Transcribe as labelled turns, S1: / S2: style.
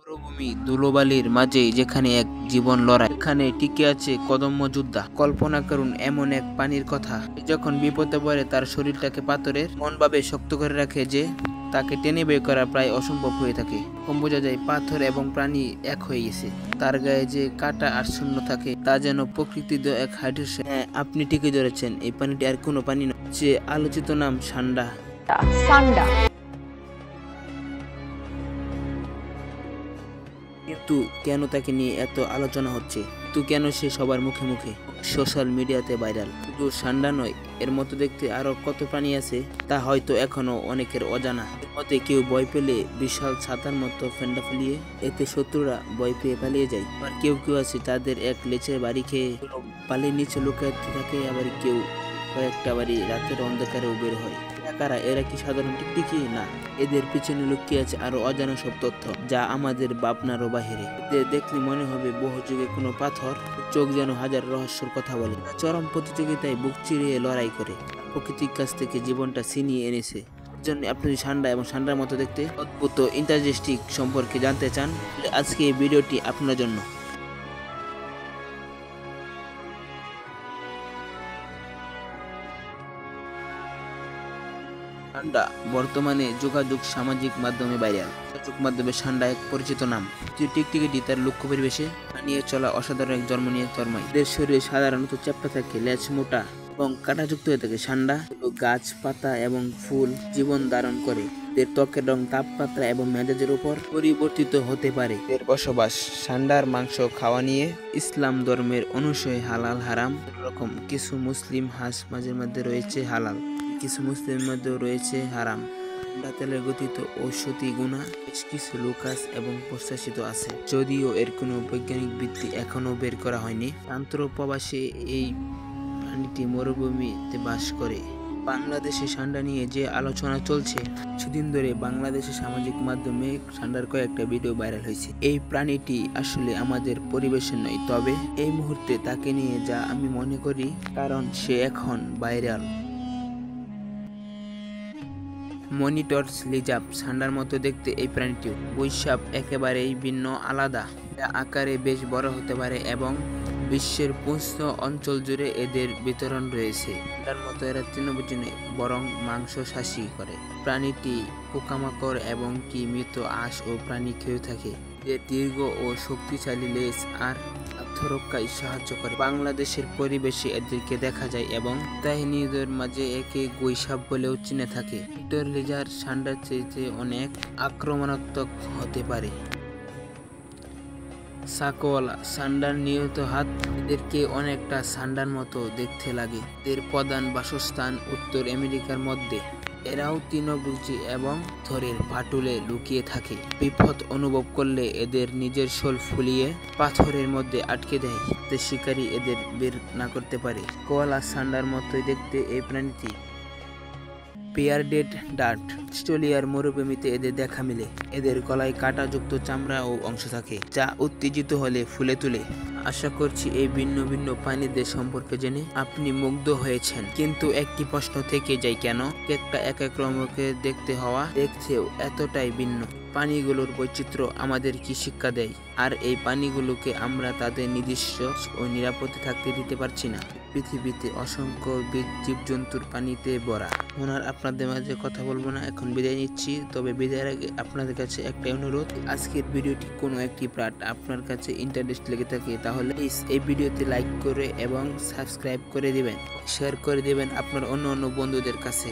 S1: মরুভূমি ধুলোবালির মাঝে যেখানে এক জীবন লড়াই, এখানে টিকে আছে কদম্য যোদ্ধা। কল্পনা করুন এমন এক পানির কথা, যখন বিপদে পড়ে তার শরীরটাকে পাথরের মনভাবে শক্ত করে রাখে যে তাকে টেনে বের করা প্রায় অসম্ভব হয়ে থাকে। বোঝা যায় পাথর এবং প্রাণী এক হয়ে গেছে। তার গায়ে যে কাটা আর শূন্য থাকে তা যেন প্রকৃতির এক হাইড্রেশন। হ্যাঁ, আপনি ঠিকই ধরেছেন, এই পানিটি আর কোনো পানি নয়, যে আলোচিত নাম সান্ডা।
S2: সান্ডা।
S1: কিন্তু কেন তাকে নিয়ে এত আলোচনা হচ্ছে? কেন সে সবার মুখে মুখে, সোশ্যাল মিডিয়াতে ভাইরাল? শুধু সান্ডা নয়, এর মতো দেখতে আরো কত প্রাণী আছে তা হয়তো এখনো অনেকের অজানা। এর মধ্যে কেউ ভয় পেলে বিশাল ছাতার মতো ফেন্ডা ফুলিয়ে, এতে শত্রুরা ভয় পেয়ে পালিয়ে যায়। আবার কেউ কেউ আছে তাদের এক লেচের বাড়ি খেয়ে পালিয়ে নিচে লুকাতে থাকে। আবার কেউ কয়েকটা বাড়ি রাতের অন্ধকারেও বের হয়। কারা এরা? কি সাধারণ টিকটিকি? না, এদের পিছনে লুকিয়ে আছে আরো অজানা সব তথ্য, যা আমাদের ভাবনারও বাহিরে। এদের দেখলে মনে হবে বহু যুগে কোনো পাথর, চোখ যেন হাজার রহস্যের কথা বলে। চরম প্রতিযোগিতায় বুক চিরিয়ে লড়াই করে প্রকৃতির কাছ থেকে জীবনটা ছিনিয়ে এনেছে। জন্য আপনি সান্ডা এবং সান্ডার মতো দেখতে অদ্ভুত ইন্টারেস্টিং সম্পর্কে জানতে চান, আজকে এই ভিডিওটি আপনার জন্য। সান্ডা বর্তমানে যোগাযোগ সামাজিক মাধ্যমে ভাইরাল। যোগাযোগ মাধ্যমে সান্ডা এক পরিচিত নাম। টিকটিকিটি তার লক্ষ্য পরিবেশে নিয়ে চলা অসাধারণ এক জন্ম নিয়ে জন্মায়। এদের শরীরে সাধারণত চ্যাপ্টা থাকে, লেজ মোটা এবং কাঁটাযুক্ত হয়ে থাকে। সান্ডা গাছ, পাতা এবং ফুল জীবন ধারণ করে। এদের ত্বকের রং, তাপমাত্রা এবং মেজাজের উপর পরিবর্তিত হতে পারে। এর বসবাস। সান্ডার মাংস খাওয়া নিয়ে ইসলাম ধর্মের অনুসারে হালাল হারাম এরকম কিছু মুসলিম হাঁস মাঝে মধ্যে রয়েছে হালাল, কিছু মুসলিমের মধ্যেও রয়েছে হারাম। তেলের গঠিত ঔষধি গুণা বেশ কিছু লুকাস এবং প্রত্যাশিত আছে, যদিও এর কোনো বৈজ্ঞানিক ভিত্তি এখনো বের করা হয়নি। শান্ত প্রবাসে এই প্রাণীটি মরুভূমিতে বাস করে। বাংলাদেশে সান্ডা নিয়ে যে আলোচনা চলছে, কিছুদিন ধরে বাংলাদেশের সামাজিক মাধ্যমে সান্ডার কয়েকটা ভিডিও ভাইরাল হয়েছে। এই প্রাণীটি আসলে আমাদের পরিবেশের নয়, তবে এই মুহূর্তে তাকে নিয়ে যা আমি মনে করি, কারণ সে এখন ভাইরাল। মনিটর লিজার্ড সান্ডার মতো দেখতে এই প্রাণীটিও। বৈশাপ একেবারেই ভিন্ন, আলাদা। এরা আকারে বেশ বড় হতে পারে এবং বিশ্বের প্রস্থ অঞ্চল জুড়ে এদের বিতরণ রয়েছে। তার মতো এরা তৃণভোজী নয়, বরং মাংসাশী করে। প্রাণীটি পোকামাকড় এবং কি মৃত আঁশ ও প্রাণী খেয়ে থাকে। এর দীর্ঘ ও শক্তিশালী লেজ আর আত্মরক্ষায় সাহায্য করে। বাংলাদেশের পরিবেশে এদেরকে দেখা যায় এবং তাহিনীদের মাঝে একে গৈসাপ বলেও চিনে থাকে। মনিটর লিজার্ড সান্ডার চেয়ে অনেক আক্রমণাত্মক হতে পারে। সাকওয়ালা সান্ডার নিয়ত হাত, এদেরকে অনেকটা সান্ডার মতো দেখতে লাগে। এদের প্রধান বাসস্থান উত্তর আমেরিকার মধ্যে। এরাও তৃণভোজী এবং থরের ফাটলে লুকিয়ে থাকে। বিপদ অনুভব করলে এদের নিজের শোল ফুলিয়ে পাথরের মধ্যে আটকে দেয়, যাতে শিকারী এদের বের না করতে পারে। কোয়ালা সান্ডার মতোই দেখতে এই প্রাণীটি। বিয়ার্ডেড ডার্ট অস্ট্রেলিয়ার মরুভূমিতে এদের দেখা মিলে। এদের গলায় কাঁটাযুক্ত চামড়া ও অংশ থাকে, যা উত্তেজিত হলে ফুলে তুলে। আশা করছি এই ভিন্ন ভিন্ন প্রাণীদের সম্পর্কে জেনে আপনি মুগ্ধ হয়েছেন, কিন্তু একটি প্রশ্ন থেকে যায়, কেন একটা এক এক রকমকে দেখতে হওয়া দেখতেও এতটাই ভিন্ন? প্রাণীগুলোর বৈচিত্র্য আমাদের কি শিক্ষা দেয়? আর এই প্রাণীগুলোকে আমরা তাদের নিজস্ব ও নিরাপদে থাকতে দিতে পারছি না। পৃথিবীতে অসংখ্য জীবজন্তুর পানিতে ভরা। ওনার আপনাদের মাঝে কথা বলবো না, এখন বিদায় নিচ্ছি। তবে বিদায়ের আগে আপনাদের কাছে একটাই অনুরোধ, আজকের ভিডিওটি কোনো একটি পার্ট আপনার কাছে ইন্টারেস্ট লেগে থাকে তাহলে প্লিজ এই ভিডিওতে লাইক করে এবং সাবস্ক্রাইব করে দিবেন, শেয়ার করে দিবেন আপনার অন্য বন্ধুদের কাছে।